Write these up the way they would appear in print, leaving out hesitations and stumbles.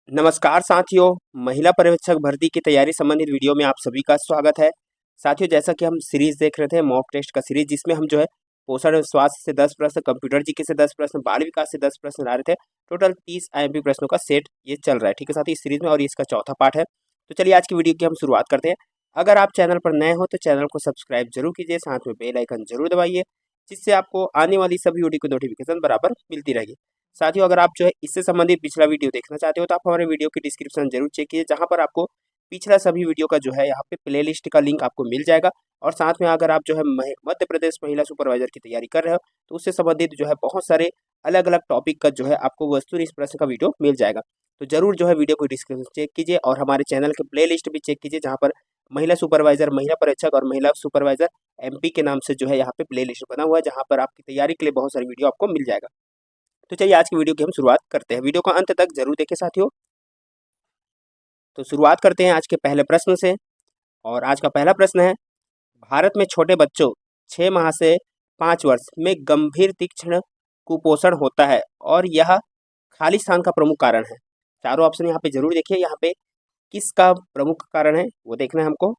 नमस्कार साथियों, महिला पर्यवेक्षक भर्ती की तैयारी संबंधित वीडियो में आप सभी का स्वागत है। साथियों, जैसा कि हम सीरीज देख रहे थे मॉक टेस्ट का सीरीज, जिसमें हम जो है पोषण और स्वास्थ्य से 10 प्रश्न, कंप्यूटर जीके से 10 प्रश्न, बाल विकास से 10 प्रश्न ला रहे थे। टोटल 30 आईएमपी प्रश्नों का सेट ये चल रहा है। ठीक है साथी, इस सीरीज में, और ये इसका चौथा पार्ट है। तो चलिए आज की वीडियो की हम शुरुआत करते हैं। अगर आप चैनल पर नए हो तो चैनल को सब्सक्राइब जरूर कीजिए, साथ में बेल आइकन जरूर दबाइए, जिससे आपको आने वाली सभी वीडियो की नोटिफिकेशन बराबर मिलती रहेगी। साथियों, अगर आप जो है इससे संबंधित पिछला वीडियो देखना चाहते हो तो आप हमारे वीडियो की डिस्क्रिप्शन जरूर चेक कीजिए, जहां पर आपको पिछला सभी वीडियो का जो है यहाँ पे प्लेलिस्ट का लिंक आपको मिल जाएगा। और साथ में अगर आप जो है मध्य प्रदेश महिला सुपरवाइजर की तैयारी कर रहे हो तो उससे संबंधित जो है बहुत सारे अलग अलग टॉपिक का जो है आपको वस्तुनिष्ठ प्रश्न का वीडियो मिल जाएगा। तो जरूर जो है वीडियो को डिस्क्रिप्शन चेक कीजिए और हमारे चैनल के प्ले लिस्ट भी चेक कीजिए, जहाँ पर महिला सुपरवाइजर, महिला परीक्षक और महिला सुपरवाइजर एमपी के नाम से जो है यहाँ पे प्ले लिस्ट बना हुआ है, जहाँ पर आपकी तैयारी के लिए बहुत सारी वीडियो आपको मिल जाएगा। तो चलिए आज की वीडियो की हम शुरुआत करते हैं। वीडियो को अंत तक जरूर देखें साथियों। तो शुरुआत करते हैं आज के पहले प्रश्न से। और आज का पहला प्रश्न है, भारत में छोटे बच्चों 6 माह से 5 वर्ष में गंभीर तीक्ष्ण कुपोषण होता है और यह खाली स्थान का प्रमुख कारण है। चारों ऑप्शन यहाँ पे जरूर देखिए। यहाँ पे किसका प्रमुख कारण है वो देखना है हमको।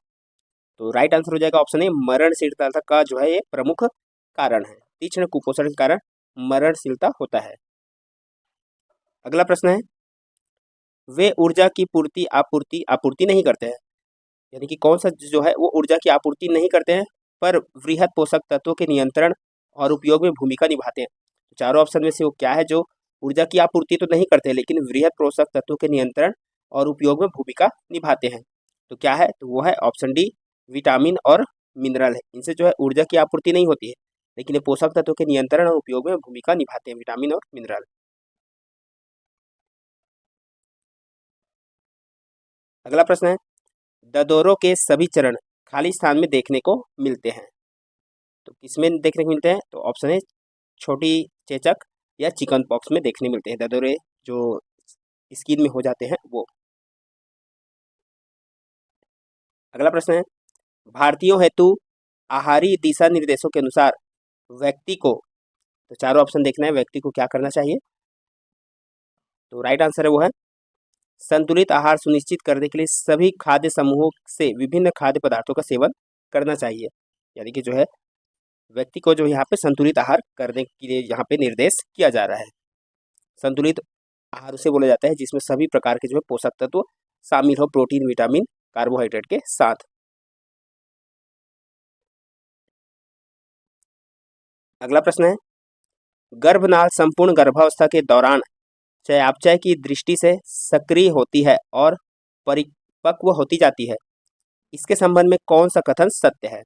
तो राइट आंसर हो जाएगा ऑप्शन ए, मरणशीलता का जो है ये प्रमुख कारण है। तीक्ष्ण कुपोषण के कारण मरणशीलता होता है। अगला प्रश्न है, वे ऊर्जा की पूर्ति आपूर्ति आपूर्ति नहीं करते हैं। यानी कि कौन सा जो है वो ऊर्जा की आपूर्ति नहीं करते हैं, पर वृहद पोषक तत्वों के नियंत्रण और उपयोग में भूमिका निभाते हैं। तो चारों ऑप्शन में से वो क्या है जो ऊर्जा की आपूर्ति तो नहीं करते लेकिन वृहद पोषक तत्वों के नियंत्रण और उपयोग में भूमिका निभाते हैं? तो क्या है? तो वो है ऑप्शन डी, विटामिन और मिनरल है। इनसे जो है ऊर्जा की आपूर्ति नहीं होती है लेकिन ये पोषक तत्वों के नियंत्रण और उपयोग में भूमिका निभाते हैं, विटामिन और मिनरल। अगला प्रश्न है, ददोरों के सभी चरण खाली स्थान में देखने को मिलते हैं। तो किसमें देखने को मिलते हैं? तो ऑप्शन है, छोटी चेचक या चिकन पॉक्स में देखने मिलते हैं ददोरे, जो स्किन में हो जाते हैं वो। अगला प्रश्न है, भारतीयों हेतु आहारी दिशा निर्देशों के अनुसार व्यक्ति को, तो चारों ऑप्शन देखना है, व्यक्ति को क्या करना चाहिए? तो राइट आंसर है वो है, संतुलित आहार सुनिश्चित करने के लिए सभी खाद्य समूहों से विभिन्न खाद्य पदार्थों का सेवन करना चाहिए। यानी कि जो है व्यक्ति को जो यहाँ पे संतुलित आहार करने के लिए यहाँ पे निर्देश किया जा रहा है। संतुलित आहार उसे बोला जाता है जिसमें सभी प्रकार के जो है पोषक तत्व शामिल हो, प्रोटीन, विटामिन, कार्बोहाइड्रेट के साथ। अगला प्रश्न है, गर्भनाल संपूर्ण गर्भावस्था के दौरान चयापचय की दृष्टि से सक्रिय होती है और परिपक्व होती जाती है। इसके संबंध में कौन सा कथन सत्य है?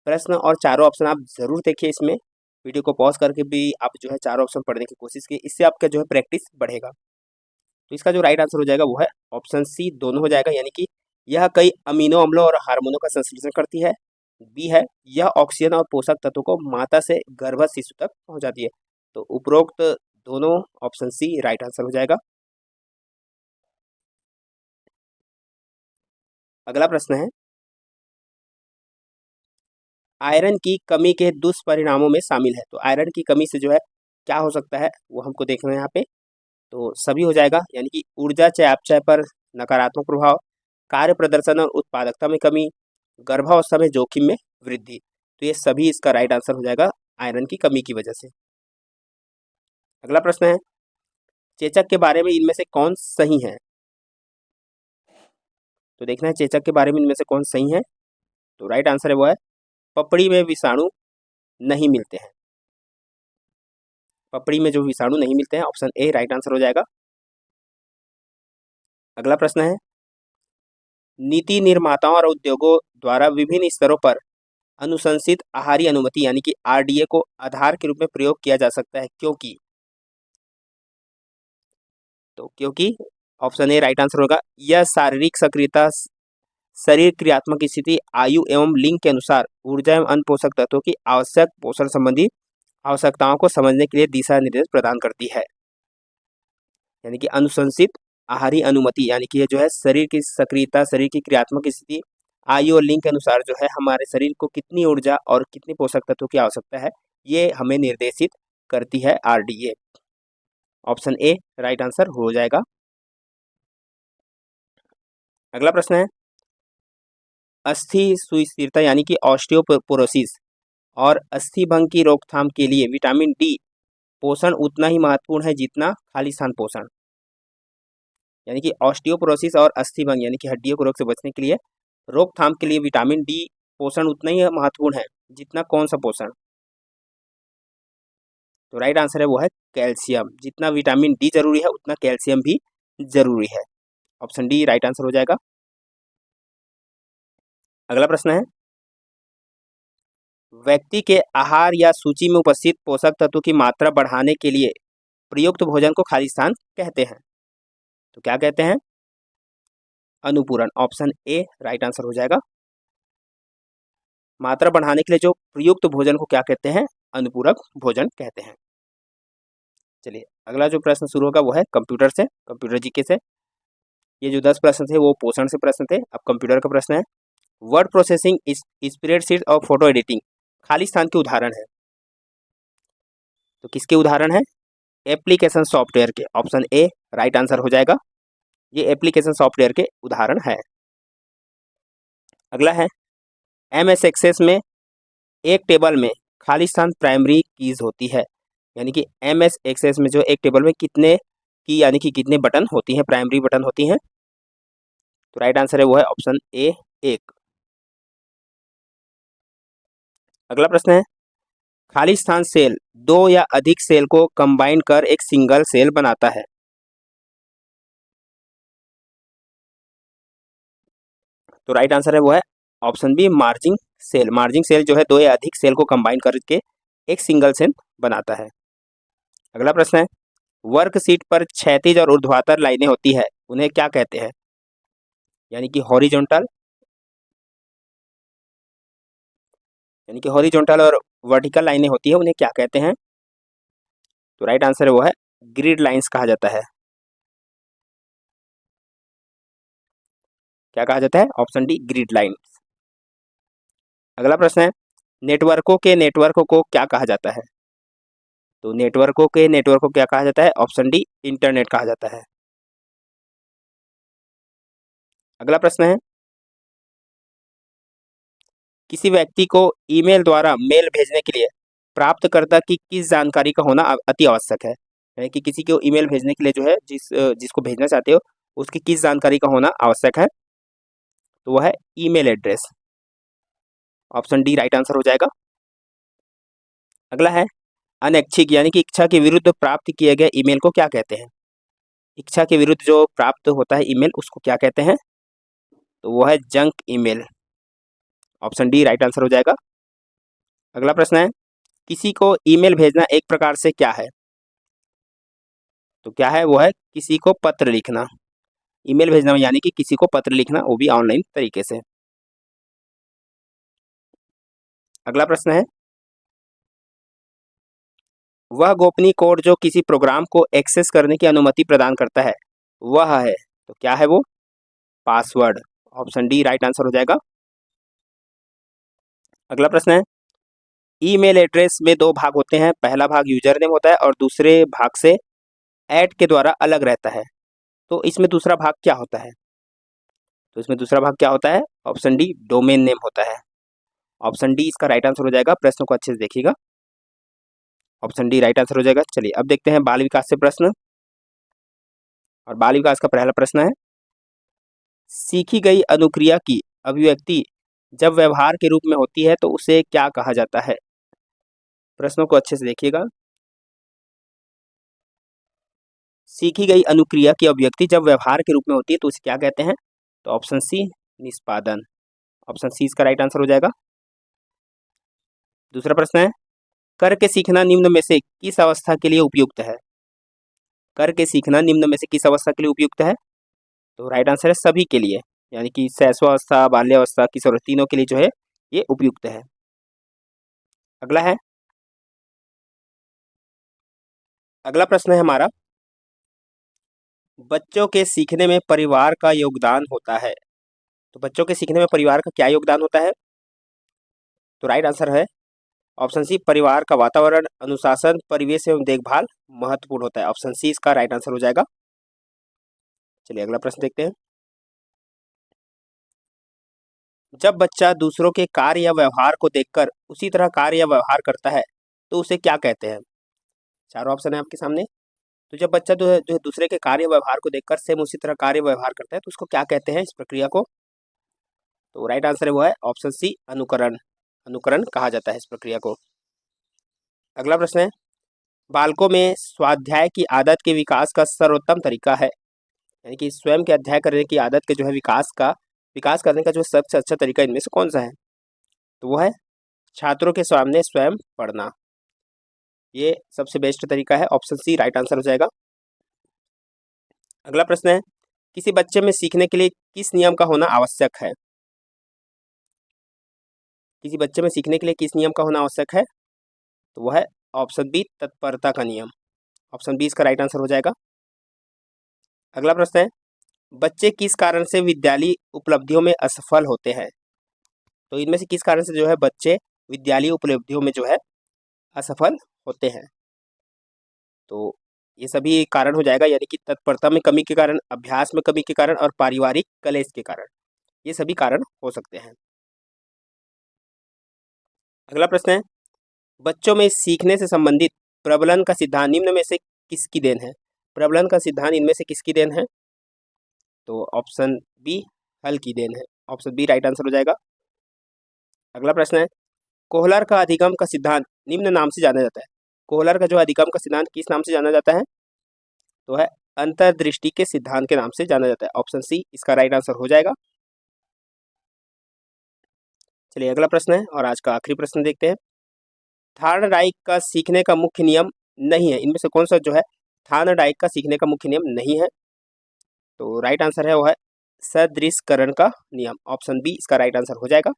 प्रश्न और चारों ऑप्शन आप जरूर देखिए। इसमें वीडियो को पॉज करके भी आप जो है चारों ऑप्शन पढ़ने की कोशिश कीजिए, इससे आपका जो है प्रैक्टिस बढ़ेगा। तो इसका जो राइट आंसर हो जाएगा वो है ऑप्शन सी, दोनों हो जाएगा। यानी कि यह कई अमीनो अम्लों और हार्मोनों का संश्लेषण करती है। बी है, यह ऑक्सीजन और पोषक तत्वों को माता से गर्भस्थ शिशु तक पहुंचाती है। तो उपरोक्त दोनों ऑप्शन सी राइट आंसर हो जाएगा। अगला प्रश्न है, आयरन की कमी के दुष्परिणामों में शामिल है। तो आयरन की कमी से जो है क्या हो सकता है वो हमको देखना है यहाँ पे। तो सभी हो जाएगा, यानी कि ऊर्जा चयापचय पर नकारात्मक प्रभाव, कार्य प्रदर्शन और उत्पादकता में कमी, गर्भावस्था में जोखिम में वृद्धि। तो ये सभी इसका राइट आंसर हो जाएगा आयरन की कमी की वजह से। अगला प्रश्न है, चेचक के बारे में इनमें से कौन सही है? तो देखना है चेचक के बारे में इनमें से कौन सही है। तो राइट आंसर है वो है, पपड़ी में विषाणु नहीं मिलते हैं। पपड़ी में जो विषाणु नहीं मिलते हैं, ऑप्शन ए राइट आंसर हो जाएगा। अगला प्रश्न है, नीति निर्माताओं और उद्योगों द्वारा विभिन्न स्तरों पर अनुशंसित आहारी अनुमति यानी कि आरडीए को आधार के रूप में प्रयोग किया जा सकता है, क्योंकि? तो क्योंकि ऑप्शन ए राइट आंसर होगा, यह शारीरिक सक्रियता, शरीर क्रियात्मक स्थिति, आयु एवं लिंग के अनुसार ऊर्जा एवं अन्य पोषक तत्वों की आवश्यक पोषण संबंधी आवश्यकताओं को समझने के लिए दिशा निर्देश प्रदान करती है। यानी कि अनुशंसित आहारी अनुमति यानी कि ये जो है शरीर की सक्रियता, शरीर की क्रियात्मक स्थिति, आयु और लिंग के अनुसार जो है हमारे शरीर को कितनी ऊर्जा और कितने पोषक तत्वों की आवश्यकता है, ये हमें निर्देशित करती है RDA. Option A right answer हो जाएगा। अगला प्रश्न है, अस्थि सुस्थिरता यानी कि ऑस्टियोपोरोसिस और अस्थि भंग की रोकथाम के लिए विटामिन डी पोषण उतना ही महत्वपूर्ण है जितना खाली स्थान पोषण। यानी कि ऑस्टियोपोरोसिस और अस्थि भंग यानी कि हड्डियों के रोग से बचने के लिए रोकथाम के लिए विटामिन डी पोषण उतना ही महत्वपूर्ण है जितना कौन सा पोषण? तो राइट आंसर है वो है कैल्शियम। जितना विटामिन डी जरूरी है उतना कैल्शियम भी जरूरी है। ऑप्शन डी राइट आंसर हो जाएगा। अगला प्रश्न है, व्यक्ति के आहार या सूची में उपस्थित पोषक तत्व की मात्रा बढ़ाने के लिए प्रयुक्त भोजन को खाली स्थान कहते हैं। तो क्या कहते हैं? अनुपूरक। ऑप्शन ए राइट आंसर हो जाएगा। मात्रा बढ़ाने के लिए जो प्रयुक्त भोजन को क्या कहते हैं? अनुपूरक भोजन कहते हैं। चलिए अगला जो प्रश्न शुरू होगा वो है कंप्यूटर से, कंप्यूटर जीके से। ये जो 10 प्रश्न थे वो पोषण से प्रश्न थे। अब कंप्यूटर का प्रश्न है, वर्ड प्रोसेसिंग, स्प्रेडशीट और फोटो एडिटिंग खाली स्थान के उदाहरण है। तो किसके उदाहरण है? एप्लीकेशन सॉफ्टवेयर के। ऑप्शन ए राइट आंसर हो जाएगा। ये एप्लीकेशन सॉफ्टवेयर के उदाहरण है। अगला है, एमएस एक्सेस में एक टेबल में खाली स्थान प्राइमरी कीज होती है। यानी कि एमएस एक्सेस में जो एक टेबल में कितने की यानी कि कितने बटन होती हैं? प्राइमरी बटन होती हैं। तो राइट आंसर है वो है ऑप्शन ए 1। अगला प्रश्न है, खाली स्थान सेल दो या अधिक सेल को कंबाइन कर एक सिंगल सेल बनाता है। तो राइट आंसर है वो है option B merging cell. Merging cell जो है दो या अधिक सेल को कंबाइन करके एक सिंगल सेल बनाता है। अगला प्रश्न है, वर्कशीट पर क्षैतिज और ऊर्ध्वाधर लाइनें होती है, उन्हें क्या कहते हैं? यानी कि हॉरिजॉन्टल, यानी कि हॉरिजॉन्टल और वर्टिकल लाइनें होती है, उन्हें क्या कहते हैं? तो राइट आंसर है वो है ग्रिड लाइंस कहा जाता है। क्या कहा जाता है? Option D grid lines. अगला प्रश्न है, नेटवर्कों के नेटवर्क को क्या कहा जाता है? तो नेटवर्कों के नेटवर्क को क्या कहा जाता है? ऑप्शन डी इंटरनेट कहा जाता है। अगला प्रश्न है, किसी व्यक्ति को ईमेल द्वारा मेल भेजने के लिए प्राप्तकर्ता की किस जानकारी का होना अति आवश्यक है? यानी कि किसी को ईमेल भेजने के लिए जो है जिसको भेजना चाहते हो उसकी किस जानकारी का होना आवश्यक है? तो वह है email address. Option D right answer हो जाएगा। अगला है, अनैच्छिक यानी कि इच्छा के विरुद्ध प्राप्त किए गए ईमेल को क्या कहते हैं? इच्छा के विरुद्ध जो प्राप्त होता है ईमेल उसको क्या कहते हैं? तो वो है junk email. Option D right answer हो जाएगा। अगला प्रश्न है, किसी को ईमेल भेजना एक प्रकार से क्या है? तो क्या है? वो है किसी को पत्र लिखना। ईमेल भेजना यानी कि किसी को पत्र लिखना, वो भी ऑनलाइन तरीके से। अगला प्रश्न है, वह गोपनीय कोड जो किसी प्रोग्राम को एक्सेस करने की अनुमति प्रदान करता है वह है, तो क्या है वो? Password. Option D right answer हो जाएगा। अगला प्रश्न है, ईमेल एड्रेस में दो भाग होते हैं, पहला भाग यूजर नेम होता है और दूसरे भाग से ऐड के द्वारा अलग रहता है। तो इसमें दूसरा भाग क्या होता है? तो इसमें दूसरा भाग क्या होता है? ऑप्शन डी डोमेन नेम होता है। ऑप्शन डी इसका राइट आंसर हो जाएगा। प्रश्न को अच्छे से देखिएगा। ऑप्शन डी राइट आंसर हो जाएगा। चलिए अब देखते हैं बाल विकास से प्रश्न। और बाल विकास का पहला प्रश्न है, सीखी गई अनुक्रिया की अभिव्यक्ति जब व्यवहार के रूप में होती है तो उसे क्या कहा जाता है? प्रश्नों को अच्छे से देखिएगा। सीखी गई अनुक्रिया की अभिव्यक्ति जब व्यवहार के रूप में होती है तो उसे क्या कहते हैं? तो ऑप्शन सी निष्पादन। ऑप्शन सी इसका राइट आंसर हो जाएगा। दूसरा प्रश्न है, करके सीखना निम्न में से किस अवस्था के लिए उपयुक्त है? करके सीखना निम्न में से किस अवस्था के लिए उपयुक्त है? तो राइट आंसर है सभी के लिए, यानी कि शैशवावस्था, बाल्यावस्था, किशोर, तीनों के लिए जो है ये उपयुक्त है। अगला है, अगला प्रश्न है हमारा, बच्चों के सीखने में परिवार का योगदान होता है। तो बच्चों के सीखने में परिवार का क्या योगदान होता है? तो राइट आंसर है ऑप्शन सी परिवार का वातावरण, अनुशासन, परिवेश एवं देखभाल महत्वपूर्ण होता है। ऑप्शन सी इसका राइट आंसर हो जाएगा। चलिए अगला प्रश्न देखते हैं। जब बच्चा दूसरों के कार्य या व्यवहार को देखकर उसी तरह कार्य या व्यवहार करता है तो उसे क्या कहते हैं? चारों ऑप्शन है आपके सामने। तो जब बच्चा जो है दूसरे के कार्य व्यवहार को देखकर सेम उसी तरह कार्य व्यवहार करता है तो उसको क्या कहते हैं, इस प्रक्रिया को? तो राइट आंसर है वो है ऑप्शन सी, अनुकरण। अनुकरण कहा जाता है इस प्रक्रिया को। अगला प्रश्न है, बालकों में स्वाध्याय की आदत के विकास का सर्वोत्तम तरीका है, यानी कि स्वयं के अध्ययन करने की आदत के जो है विकास करने का जो सबसे अच्छा तरीका इनमें से कौन सा है? तो वो है छात्रों के सामने स्वयं पढ़ना। ये सबसे बेस्ट तरीका है, ऑप्शन सी राइट आंसर हो जाएगा। अगला प्रश्न है, किसी बच्चे में सीखने के लिए किस नियम का होना आवश्यक है? किसी बच्चे में सीखने के लिए किस नियम का होना आवश्यक है? तो वो है ऑप्शन बी, तत्परता का नियम। ऑप्शन बी इसका राइट आंसर हो जाएगा। अगला प्रश्न है, बच्चे किस कारण से विद्यालय उपलब्धियों में असफल होते हैं? तो इनमें से किस कारण से जो है बच्चे विद्यालय उपलब्धियों में जो है असफल होते हैं? तो ये सभी कारण हो जाएगा, यानी कि तत्परता में कमी के कारण, अभ्यास में कमी के कारण और पारिवारिक कलेश के कारण, ये सभी कारण हो सकते हैं। अगला प्रश्न है, बच्चों में सीखने से संबंधित प्रबलन का सिद्धांत निम्न में से किसकी देन है? प्रबलन का सिद्धांत इनमें से किसकी देन है? तो ऑप्शन बी, हल की देन है। ऑप्शन बी राइट आंसर हो जाएगा। अगला प्रश्न है, कोहलर का अधिगम का सिद्धांत निम्न नाम से जाना जाता है। कोहलर का जो अधिगम का सिद्धांत किस नाम से जाना जाता है? तो है अंतर्दृष्टि के सिद्धांत के नाम से जाना जाता है। ऑप्शन सी इसका राइट आंसर हो जाएगा। चलिए अगला प्रश्न है और आज का आखिरी प्रश्न देखते हैं। थार्नडाइक का सीखने का मुख्य नियम नहीं है, इनमें से कौन सा जो है थार्नडाइक का सीखने का मुख्य नियम नहीं है? तो राइट आंसर है वो है सदृशकरण का नियम। ऑप्शन बी इसका राइट आंसर हो जाएगा।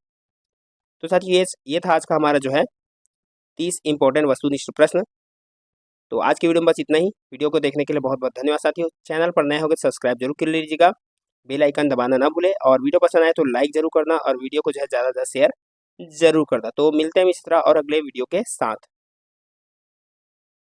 तो साथियों ये था आज का हमारा जो है 30 इंपॉर्टेंट वस्तुनिष्ठ प्रश्न। तो आज की वीडियो में बस इतना ही। वीडियो को देखने के लिए बहुत बहुत धन्यवाद साथियों। चैनल पर नए हो गए सब्सक्राइब जरूर कर लीजिएगा, बेल आइकन दबाना ना भूले और वीडियो पसंद आए तो लाइक जरूर करना और वीडियो को जो है ज़्यादा से ज़्यादा शेयर जरूर करना। तो मिलते हैं इस तरह और अगले वीडियो के साथ।